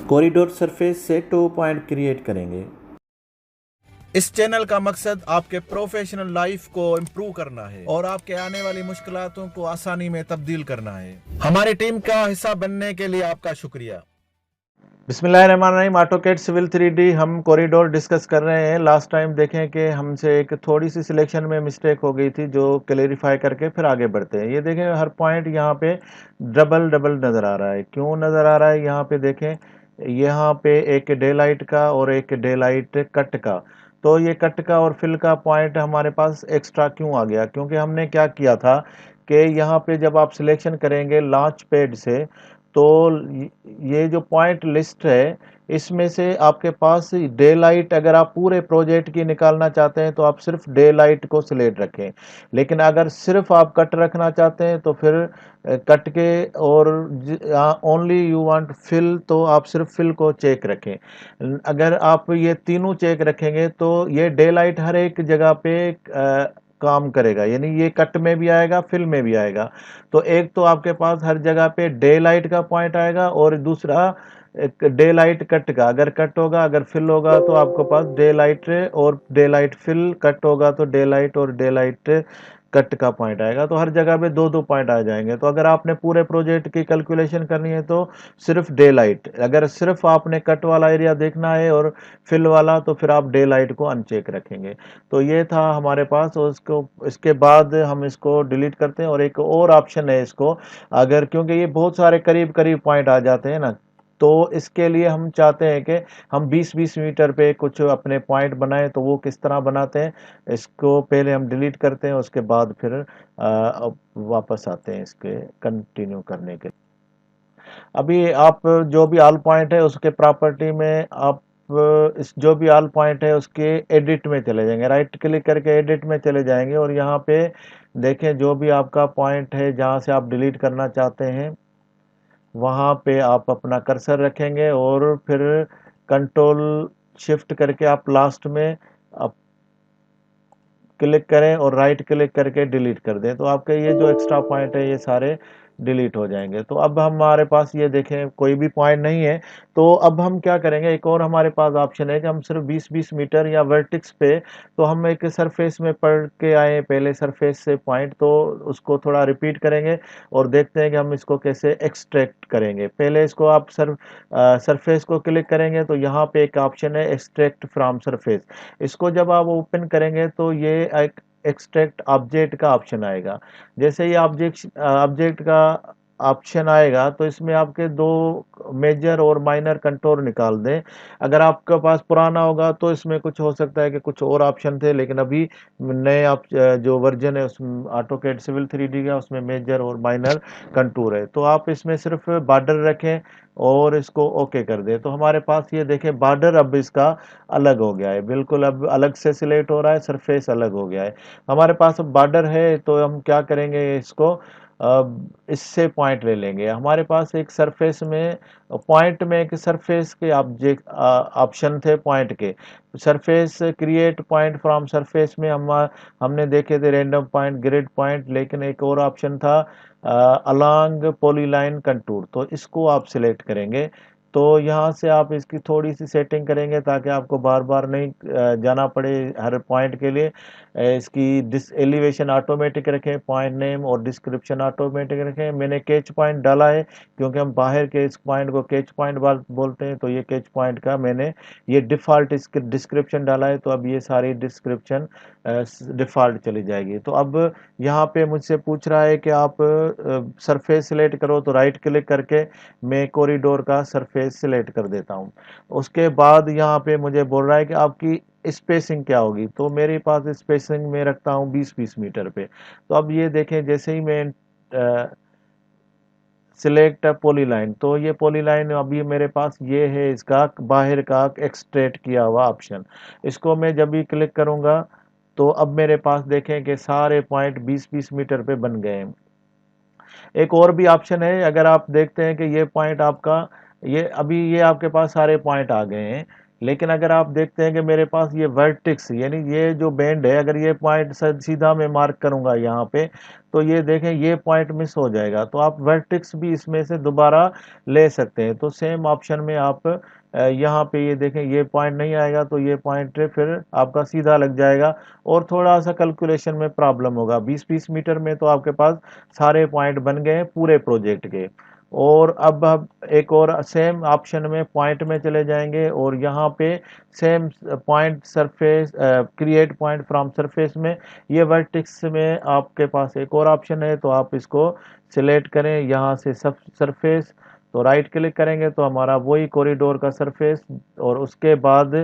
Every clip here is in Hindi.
कॉरिडोर सरफेस से 2 पॉइंट क्रिएट करेंगे। इस चैनल का मकसद आपके प्रोफेशनल लाइफ को इम्प्रूव करना है और आपके आने वाली मुश्किलातों को आसानी में तब्दील करना है। हमारी टीम का हिस्सा बनने के लिए आपका शुक्रिया। बिस्मिल्लाहिर्रहमानिर्रहीम। ऑटोकैड सिविल 3D हम कॉरिडोर डिस्कस कर रहे हैं। लास्ट टाइम देखें कि हमसे एक थोड़ी सी सिलेक्शन में मिस्टेक हो गई थी, जो क्लेरिफाई करके फिर आगे बढ़ते हैं। ये देखें, हर पॉइंट यहाँ पे डबल डबल नज़र आ रहा है। क्यों नज़र आ रहा है? यहाँ पे देखें, यहाँ पे एक डे लाइट का और एक डे लाइट कट का। तो ये कट का और फिल का पॉइंट हमारे पास एक्स्ट्रा क्यों आ गया? क्योंकि हमने क्या किया था कि यहाँ पे जब आप सिलेक्शन करेंगे लॉन्च पैड से, तो ये जो पॉइंट लिस्ट है, इसमें से आपके पास डे लाइट, अगर आप पूरे प्रोजेक्ट की निकालना चाहते हैं तो आप सिर्फ डे लाइट को सिलेक्ट रखें। लेकिन अगर सिर्फ आप कट रखना चाहते हैं तो फिर कट के, और ओनली यू वांट फिल, तो आप सिर्फ फिल को चेक रखें। अगर आप ये तीनों चेक रखेंगे तो ये डे लाइट हर एक जगह पे काम करेगा, यानी ये कट में भी आएगा, फिल में भी आएगा। तो एक तो आपके पास हर जगह पे डे लाइट का पॉइंट आएगा, और दूसरा एक डे लाइट कट का। अगर कट होगा, अगर फिल होगा तो आपके पास डे लाइट और डे लाइट फिल, कट होगा तो डे लाइट और डे लाइट कट का पॉइंट आएगा। तो हर जगह पे दो दो पॉइंट आ जाएंगे। तो अगर आपने पूरे प्रोजेक्ट की कैलकुलेशन करनी है तो सिर्फ डे लाइट, अगर सिर्फ आपने कट वाला एरिया देखना है और फिल वाला, तो फिर आप डे लाइट को अनचेक रखेंगे। तो ये था हमारे पास। और इसको, इसके बाद हम इसको डिलीट करते हैं। और एक और ऑप्शन है इसको, अगर, क्योंकि ये बहुत सारे करीब करीब पॉइंट आ जाते हैं ना, तो इसके लिए हम चाहते हैं कि हम 20-20 मीटर पे कुछ अपने पॉइंट बनाएं। तो वो किस तरह बनाते हैं, इसको पहले हम डिलीट करते हैं, उसके बाद फिर वापस आते हैं इसके कंटिन्यू करने के। अभी आप जो भी ऑल पॉइंट है उसके प्रॉपर्टी में आप इस जो भी ऑल पॉइंट है उसके एडिट में चले जाएंगे, राइट क्लिक करके एडिट में चले जाएंगे, और यहाँ पे देखें जो भी आपका पॉइंट है जहाँ से आप डिलीट करना चाहते हैं, वहाँ पे आप अपना कर्सर रखेंगे और फिर कंट्रोल शिफ्ट करके आप लास्ट में आप क्लिक करें और राइट क्लिक करके डिलीट कर दें। तो आपके ये जो एक्स्ट्रा पॉइंट है ये सारे डिलीट हो जाएंगे। तो अब हमारे पास ये देखें कोई भी पॉइंट नहीं है। तो अब हम क्या करेंगे, एक और हमारे पास ऑप्शन है कि हम सिर्फ 20-20 मीटर या वर्टिक्स पे, तो हम एक सरफेस में पढ़ के आए पहले सरफेस से पॉइंट, तो उसको थोड़ा रिपीट करेंगे और देखते हैं कि हम इसको कैसे एक्सट्रैक्ट करेंगे। पहले इसको आप सरफेस को क्लिक करेंगे तो यहाँ पे एक ऑप्शन है एक्सट्रैक्ट फ्रॉम सरफेस। इसको जब आप ओपन करेंगे तो ये एक एक्सट्रैक्ट ऑब्जेक्ट का ऑप्शन आएगा। जैसे ही ऑब्जेक्ट का ऑप्शन आएगा तो इसमें आपके दो मेजर और माइनर कंट्रोल निकाल दें। अगर आपके पास पुराना होगा तो इसमें कुछ हो सकता है कि कुछ और ऑप्शन थे, लेकिन अभी नए आप जो वर्जन है उसमें ऑटोकैड सिविल 3D का, उसमें मेजर और माइनर कंटूर है। तो आप इसमें सिर्फ बॉर्डर रखें और इसको ओके कर दें। तो हमारे पास ये देखें बॉर्डर अब इसका अलग हो गया है, बिल्कुल अब अलग से सिलेक्ट हो रहा है, सरफेस अलग हो गया है। हमारे पास अब बॉर्डर है, तो हम क्या करेंगे, इसको अब इससे पॉइंट ले लेंगे। हमारे पास एक सरफेस में पॉइंट में एक सरफेस के ऑब्जेक्ट ऑप्शन थे पॉइंट के। Surface create point from surface में हमने देखे थे रैंडम पॉइंट, ग्रिड पॉइंट, लेकिन एक और ऑप्शन था अलोंग पॉलीलाइन कंटूर। तो इसको आप सिलेक्ट करेंगे। तो यहाँ से आप इसकी थोड़ी सी सेटिंग करेंगे ताकि आपको बार बार नहीं जाना पड़े हर पॉइंट के लिए। इसकी एलिवेशन ऑटोमेटिक रखें, पॉइंट नेम और डिस्क्रिप्शन ऑटोमेटिक रखें। मैंने कैच पॉइंट डाला है क्योंकि हम बाहर के इस पॉइंट को कैच पॉइंट बोलते हैं। तो ये कैच पॉइंट का मैंने ये डिफ़ॉल्ट डिस्क्रिप्शन डाला है। तो अब ये सारी डिस्क्रिप्शन डिफ़ॉल्ट चली जाएगी। तो अब यहाँ पे मुझसे पूछ रहा है कि आप सरफेस सिलेक्ट करो, तो राइट क्लिक करके मैं कॉरिडोर का सरफेस सिलेक्ट कर देता हूँ। उसके बाद यहाँ पे मुझे बोल रहा है कि आपकी स्पेसिंग क्या होगी। तो मेरे पास स्पेसिंग में रखता हूँ 20-20 मीटर पे। तो अब ये देखें, जैसे ही मैं सिलेक्ट पॉलीलाइन, तो ये पॉलीलाइन अभी मेरे पास ये है, इसका बाहर का एक्सट्रैक्ट किया हुआ ऑप्शन। इसको मैं जब भी क्लिक करूँगा तो अब मेरे पास देखें कि सारे पॉइंट 20-20 मीटर पे बन गए हैं। एक और भी ऑप्शन है, अगर आप देखते हैं कि ये पॉइंट आपका, ये अभी ये आपके पास सारे पॉइंट आ गए हैं, लेकिन अगर आप देखते हैं कि मेरे पास ये वर्टेक्स यानी ये जो बैंड है, अगर ये पॉइंट सीधा मैं मार्क करूंगा यहाँ पे, तो ये देखें ये पॉइंट मिस हो जाएगा। तो आप वर्टेक्स भी इसमें से दोबारा ले सकते हैं। तो सेम ऑप्शन में आप यहाँ पे ये देखें ये पॉइंट नहीं आएगा, तो ये पॉइंट फिर आपका सीधा लग जाएगा और थोड़ा सा कैलकुलेशन में प्रॉब्लम होगा। 20-20 मीटर में तो आपके पास सारे पॉइंट बन गए हैं पूरे प्रोजेक्ट के। और अब हम एक और सेम ऑप्शन में पॉइंट में चले जाएंगे और यहाँ पे same point surface create point from surface में ये वर्टेक्स में आपके पास एक और ऑप्शन है, तो आप इसको सिलेक्ट करें यहाँ से सब सरफेस। तो राइट क्लिक करेंगे तो हमारा वही कॉरिडोर का सरफेस, और उसके बाद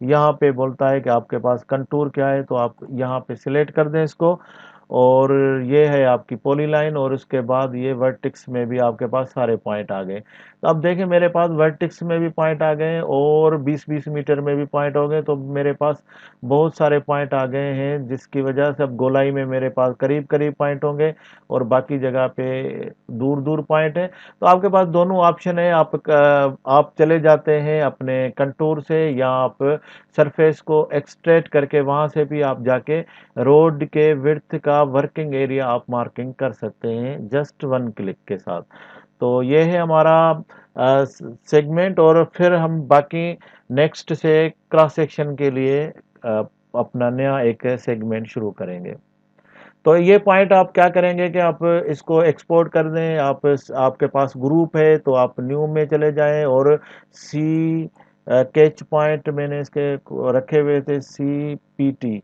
यहाँ पे बोलता है कि आपके पास कंटूर क्या है, तो आप यहाँ पे सिलेक्ट कर दें इसको। और ये है आपकी पॉलीलाइन, और उसके बाद ये वर्टेक्स में भी आपके पास सारे पॉइंट आ गए। तो अब देखें मेरे पास वर्टेक्स में भी पॉइंट आ गए और 20-20 मीटर में भी पॉइंट हो गए। तो मेरे पास बहुत सारे पॉइंट आ गए हैं, जिसकी वजह से अब गोलाई में मेरे पास करीब करीब पॉइंट होंगे और बाकी जगह पे दूर दूर पॉइंट है। तो आपके पास दोनों ऑप्शन है, आप चले जाते हैं अपने कंटूर से, या आप सरफेस को एक्सट्रैक्ट करके वहां से भी आप जाके रोड के विड्थ का वर्किंग एरिया आप मार्किंग कर सकते हैं जस्ट वन क्लिक के साथ। तो ये है हमारा सेगमेंट, और फिर हम बाकी नेक्स्ट से क्रॉस सेक्शन के लिए अपना नया एक सेगमेंट शुरू करेंगे। तो ये पॉइंट आप क्या करेंगे कि आप इसको एक्सपोर्ट कर दें। आपके पास ग्रुप है तो आप न्यू में चले जाएं और सी कैच पॉइंट मैंने इसके रखे हुए थे CPT।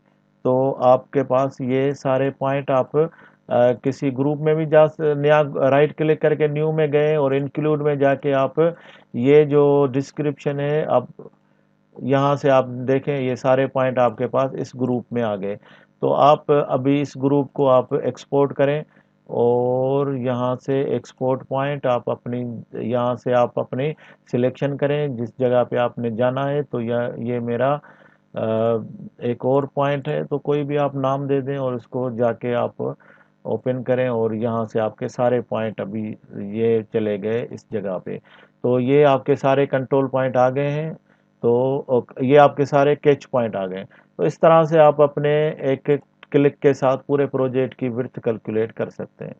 तो आपके पास ये सारे पॉइंट आप किसी ग्रुप में भी नया राइट क्लिक करके न्यू में गए और इंक्लूड में जाके आप ये जो डिस्क्रिप्शन है आप यहाँ से आप देखें ये सारे पॉइंट आपके पास इस ग्रुप में आ गए। तो आप अभी इस ग्रुप को आप एक्सपोर्ट करें और यहाँ से एक्सपोर्ट पॉइंट आप अपनी यहाँ से आप अपनी सिलेक्शन करें जिस जगह पे आपने जाना है। तो ये मेरा एक और पॉइंट है, तो कोई भी आप नाम दे दें और उसको जाके आप ओपन करें और यहाँ से आपके सारे पॉइंट अभी ये चले गए इस जगह पे। तो ये आपके सारे कंट्रोल पॉइंट आ गए हैं। तो ये आपके सारे कैच पॉइंट आ गए। तो इस तरह से आप अपने एक एक क्लिक के साथ पूरे प्रोजेक्ट की विड्थ कैलकुलेट कर सकते हैं।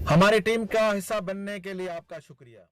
हमारी टीम का हिस्सा बनने के लिए आपका शुक्रिया।